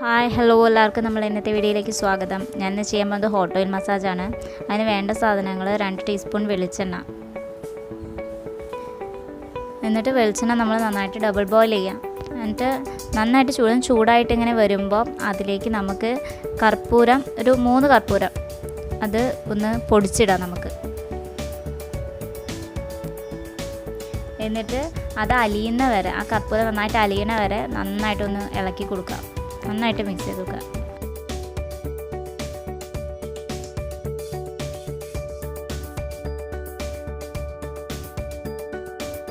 Hi hello എല്ലാവർക്കും നമ്മൾ ഇന്നത്തെ വീഡിയോയിലേക്ക് സ്വാഗതം. ഞാൻ ഇന്ന് ചെയ്യാൻ പോകുന്നത് ഹോട്ട് ഓയിൽ മസാജാണ്. അതിന് വേണ്ട സാധനങ്ങൾ 2 ടീസ്പൂൺ വെളിച്ചെണ്ണ. എന്നിട്ട് വെളിച്ചെണ്ണ നമ്മൾ നന്നായിട്ട് ഡബിൾ ബോയിൽ ചെയ്യാം. എന്നിട്ട് നന്നായിട്ട് ചൂടായിട്ട് ഇങ്ങനെ വരുമ്പോൾ അതിലേക്ക് നമുക്ക് കർപ്പൂരം, ഒരു 3 കർപ്പൂരം അത് ഒന്ന് പൊടിച്ചിടാം നമുക്ക്. എന്നിട്ട് അത് അലിയുന്ന വരെ, ആ കർപ്പൂരം നന്നായിട്ട് അലിയണ വരെ നന്നായിട്ടൊന്ന് ഇളക്കി കൊടുക്കാം. നന്നായിട്ട് മിക്സ് ചെയ്ത് വെക്കുക.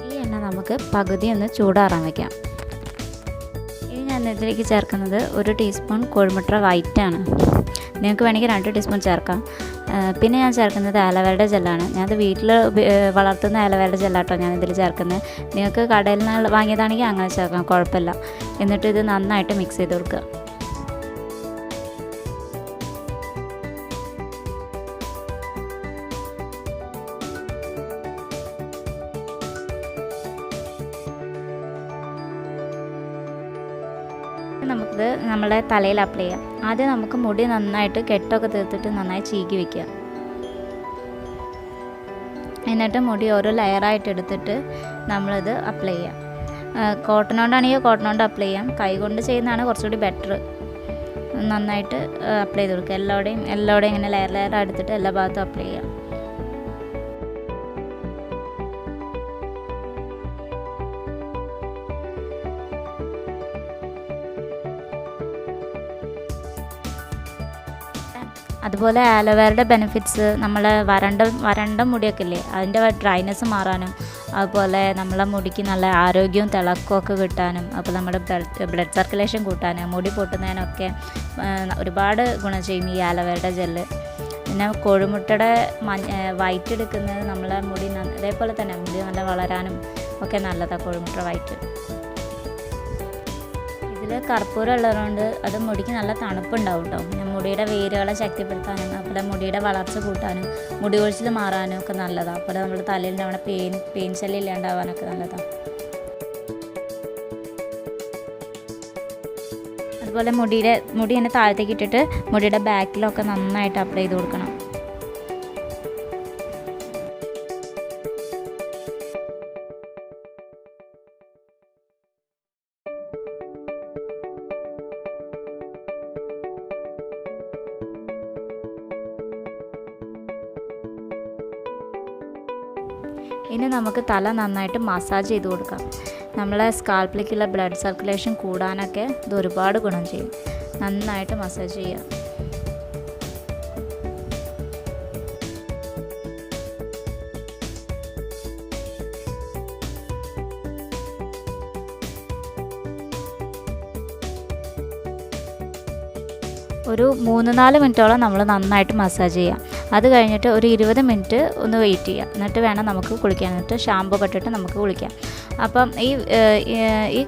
ഈ എണ്ണ നമുക്ക് പകുതി ഒന്ന് ചൂടാറാൻ വയ്ക്കാം. ഇനി ഞാൻ ഇതിലേക്ക് ചേർക്കുന്നത് 1 ടീസ്പൂൺ കോഴിമുട്ട വൈറ്റാണ്. നിങ്ങൾക്ക് വേണമെങ്കിൽ 2 ടീസ്പൂൺ ചേർക്കാം. പിന്നെ ഞാൻ ചേർക്കുന്നത് ആലോവേരയുടെ ജെല്ലാണ്. ഞാനത് വീട്ടിൽ വളർത്തുന്ന ആലോവേരയുടെ ജെല്ലാട്ടോ ഞാനിതിൽ ചേർക്കുന്നത്. നിങ്ങൾക്ക് കടയിൽ നിന്ന് വാങ്ങിയതാണെങ്കിൽ അങ്ങനെ ചേർക്കാം, കുഴപ്പമില്ല. എന്നിട്ട് ഇത് നന്നായിട്ട് മിക്സ് ചെയ്ത് കൊടുക്കുക. നമുക്കിത് നമ്മുടെ തലയിൽ അപ്ലൈ ചെയ്യാം. ആദ്യം നമുക്ക് മുടി നന്നായിട്ട് കെട്ടൊക്കെ തീർത്തിട്ട് നന്നായി ചീകി വയ്ക്കുക. എന്നിട്ട് മുടി ഓരോ ലെയറായിട്ട് എടുത്തിട്ട് നമ്മളിത് അപ്ലൈ ചെയ്യാം. കോട്ടൺ കൊണ്ടാണെങ്കിൽ കോട്ടൺ കൊണ്ട് അപ്ലൈ ചെയ്യാം. കൈ കൊണ്ട് ചെയ്യുന്നതാണ് കുറച്ചുകൂടി ബെറ്റർ. നന്നായിട്ട് അപ്ലൈ ചെയ്ത് കൊടുക്കുക. എല്ലാവിടെയും ഇങ്ങനെ ലെയർ എടുത്തിട്ട് എല്ലാ ഭാഗത്തും അപ്ലൈ ചെയ്യാം. അതുപോലെ ആലോവേരയുടെ ബെനിഫിറ്റ്സ് നമ്മളെ വരണ്ട മുടിയൊക്കെ ഇല്ലേ, അതിൻ്റെ ഡ്രൈനെസ് മാറാനും, അതുപോലെ നമ്മളെ മുടിക്ക് നല്ല ആരോഗ്യവും തിളക്കമൊക്കെ കിട്ടാനും, അപ്പോൾ നമ്മുടെ ബ്ലഡ് സർക്കുലേഷൻ കൂട്ടാനും, മുടി പൊട്ടുന്നതിനൊക്കെ ഒരുപാട് ഗുണം ചെയ്യും ഈ ആലോവേരയുടെ ജെല്ല്. പിന്നെ കോഴിമുട്ടയുടെ വൈറ്റ് എടുക്കുന്നത് നമ്മളെ മുടി അതേപോലെ തന്നെ മുടി നല്ല വളരാനും ഒക്കെ നല്ലതാണ് കോഴിമുട്ട വൈറ്റ്. ഇതിൽ കർപ്പൂരം ഉള്ളതുകൊണ്ട് അത് മുടിക്ക് നല്ല തണുപ്പുണ്ടാവും കേട്ടോ. പിന്നെ മുടിയുടെ വേരുകളെ ശക്തിപ്പെടുത്താനും, അതുപോലെ മുടിയുടെ വളർച്ച കൂട്ടാനും, മുടി കൊഴിച്ചിൽ മാറാനും ഒക്കെ നല്ലതാണ്. അതുപോലെ നമ്മുടെ തലയിൽ നമ്മുടെ പെയിൻ ശല്യം ഇല്ലാണ്ടാവാനൊക്കെ നല്ലതാണ്. അതുപോലെ മുടി തന്നെ താഴത്തേക്ക് ഇട്ടിട്ട് മുടിയുടെ ബാക്കിലൊക്കെ നന്നായിട്ട് അപ്ലൈ ചെയ്ത് കൊടുക്കണം. ഇനി നമുക്ക് തല നന്നായിട്ട് മസാജ് ചെയ്ത് കൊടുക്കാം. നമ്മളെ സ്കാൽപ്പിലേക്കുള്ള ബ്ലഡ് സർക്കുലേഷൻ കൂടാനൊക്കെ ഇത് ഒരുപാട് ഗുണം ചെയ്യും. നന്നായിട്ട് മസാജ് ചെയ്യുക. ഒരു 3-4 മിനിറ്റോളം നമ്മൾ നന്നായിട്ട് മസാജ് ചെയ്യാം. അത് കഴിഞ്ഞിട്ട് ഒരു 20 മിനിറ്റ് ഒന്ന് വെയിറ്റ് ചെയ്യുക. എന്നിട്ട് വേണം നമുക്ക് കുളിക്കാൻ. എന്നിട്ട് ഷാമ്പൂ ഒക്കെ ഇട്ടിട്ട് നമുക്ക് കുളിക്കാം. അപ്പം ഈ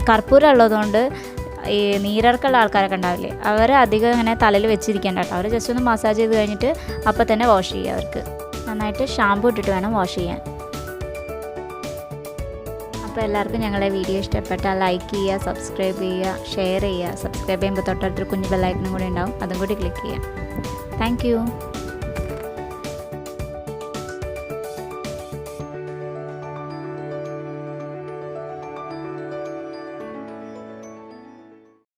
കർപ്പൂരം ഉള്ളതുകൊണ്ട് ഈ നീരിറക്കമുള്ള ആൾക്കാരൊക്കെ ഉണ്ടാവില്ലേ, അവർ അധികം ഇങ്ങനെ തലയിൽ വെച്ചിരിക്കേണ്ട കേട്ടോ. അവർ ജസ്റ്റ് ഒന്ന് മസാജ് ചെയ്ത് കഴിഞ്ഞിട്ട് അപ്പം തന്നെ വാഷ് ചെയ്യുക. അവർക്ക് നന്നായിട്ട് ഷാമ്പൂ ഇട്ടിട്ട് വേണം വാഷ് ചെയ്യാൻ. അപ്പോൾ എല്ലാവർക്കും ഞങ്ങളുടെ വീഡിയോ ഇഷ്ടപ്പെട്ടാൽ ലൈക്ക് ചെയ്യുക, സബ്സ്ക്രൈബ് ചെയ്യുക, ഷെയർ ചെയ്യുക. സബ്സ്ക്രൈബ് ചെയ്യുമ്പോൾ തൊട്ടടുത്തൊരു കുഞ്ഞു ബെല്ലൈക്കനും കൂടി ഉണ്ടാവും, അതും കൂടി ക്ലിക്ക് ചെയ്യുക. Thank you.